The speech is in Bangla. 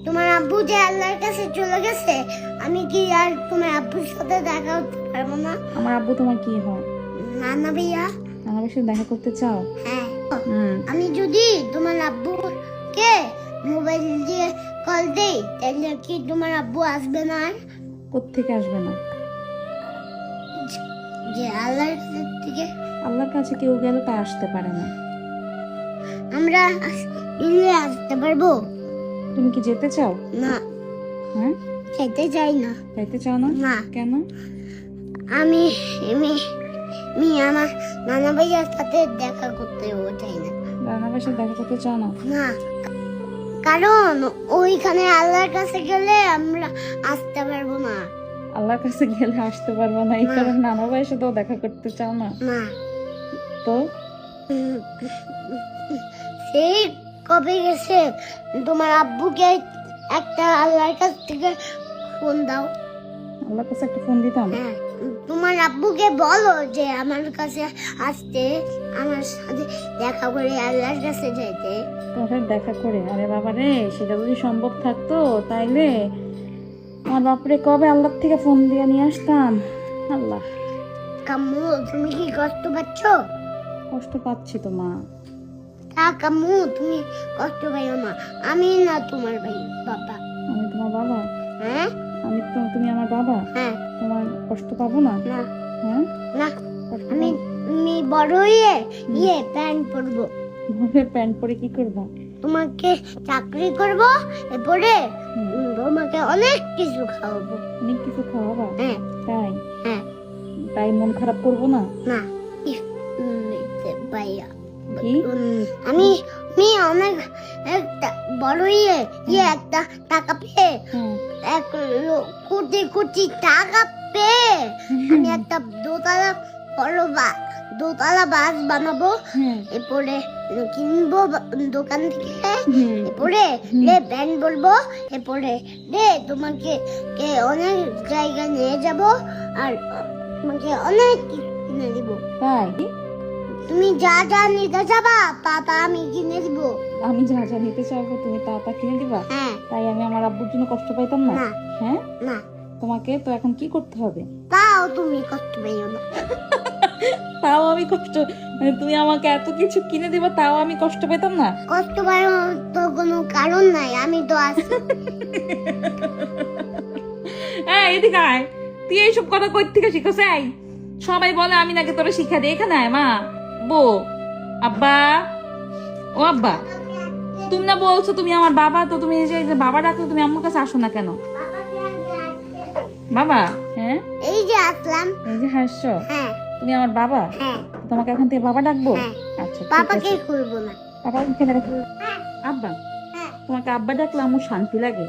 তোমার আব্বু যে আল্লাহর কাছে চলে গেছে, আমি কি আর তোমার আব্বুর সাথে দেখা করতে পারবো না? আমার আব্বু তোমার কি হয়? নানা ভাইয়া। আমার সাথে দেখা করতে চাও? হ্যাঁ। আমি যদি তোমার আব্বুকে মোবাইল দিয়ে কল দেই, তাহলে কি তোমার আব্বু আসবে না? আর কোত্থেকে আসবে না? যে আল্লাহর কাছে থেকে। আল্লাহর কাছে কেউ গেলে তা আসতে পারে না। আমরা মিলে আসতে পারবো? তুমি কি যেতে চাও? না। হ্যাঁ, খেতে চাই না। যাইতে চাও না? না। কেন? আমি আমার নানা ভাইয়ার সাথে দেখা করতেও চাই না। রান্নার সাথে দেখা করতে চাও না? না, কারণ ওইখানে আল্লাহর কাছে গেলে আমরা আসতে পারবো না। আল্লাহর কাছে গেলে আসতে পারবো না, এই কারণে নানা ভাইয়ের সাথেও দেখা করতে চাও না? না। তো সেই কবে গেছে, তোমার আব্বুকে একটা আল্লাহর কাছ থেকে ফোন দাও। আল্লাহর কাছে একটা ফোন দিতাম। হ্যাঁ, তোমার আব্বুকে বলো যে আমার কাছে আসতে, আমার সাথে দেখা করে আল্লাহর কাছে যাইতে। তোমার দেখা করে? আরে বাবা রে, সেটা যদি সম্ভব থাকতো তাইলে আমার বাপরে কবে আল্লাহ থেকে ফোন দিয়ে নিয়ে আসতাম। আল্লাহ। কাম্মু, তুমি কি কষ্ট পাচ্ছ? কষ্ট পাচ্ছি তো মা। কাম্মু, তুমি কষ্ট পাইও না। আমি না তোমার ভাই বাবা। আমি তোমার বাবা? হ্যাঁ। তুমি আমার বাবা? হ্যাঁ। তোমার কষ্ট পাবো না? না। হ্যাঁ, না, কষ্ট আমি বড় হয়ে প্যান্ট পরবো। প্যান্ট পরে কি করবা? তোমাকে চাকরি করব, এরপরে তোমাকে অনেক কিছু খাওয়াবো। অনেক কিছু খাওয়াবা? হ্যাঁ। তাই? হ্যাঁ। তাই মন খারাপ করবো না? না। ভাইয়া, কি? আমি অনেক একটা বড় একটা টাকা পেয়ে, এক কোটি কোটি টাকা পেয়ে আমি একটা দোতলা বাস বানাবো। এরপরে কিনবো দোকান থেকে, এরপরে ব্যান্ড বলবো, এরপরে তোমাকে অনেক জায়গায় নিয়ে যাব, আর তোমাকে অনেক কিছু কিনে দিব। তাই? তুমি যা যা নিতে যাবা তা আমি কিনে দিব। আমি যা যা নিতে চাইবো তুমি তা কিনে দিবা? হ্যাঁ। তাই আমি আমার আব্বুর জন্য কষ্ট পাইতাম না? হ্যাঁ। না। তোমাকে তো এখন কি করতে হবে? তাও তুমি কষ্ট পাইও না। তাও আমি কষ্ট, মানে তুমি আমাকে এত কিছু কিনে দিবা তাও আমি কষ্ট পেতাম না? কষ্ট পাইও তো কোনো কারণ নাই, আমি তো আছি। এদিকে আয়, তুই এইসব কথা কই থেকে শিখছ? সবাই বলে আমি নাকি তোরা শিক্ষা দিই। এখানে আয় মা, বউ, আব্বা। ও আব্বা, তুমি না বলছো তুমি আমার বাবা, তো তুমি এই যে বাবা ডাকলে তুমি আমার কাছে আসো না কেন? বাবা? হ্যাঁ, এই যে আসলাম। এই যে হাসছো? হ্যাঁ। তুমি আমার বাবা? হ্যাঁ। তোমাকে এখন থেকে বাবা ডাকবো? হ্যাঁ। আচ্ছা, পাপাকে খুলবো না। বাবা আব্বা, তোমাকে আব্বা ডাকলে আমার শান্তি লাগে।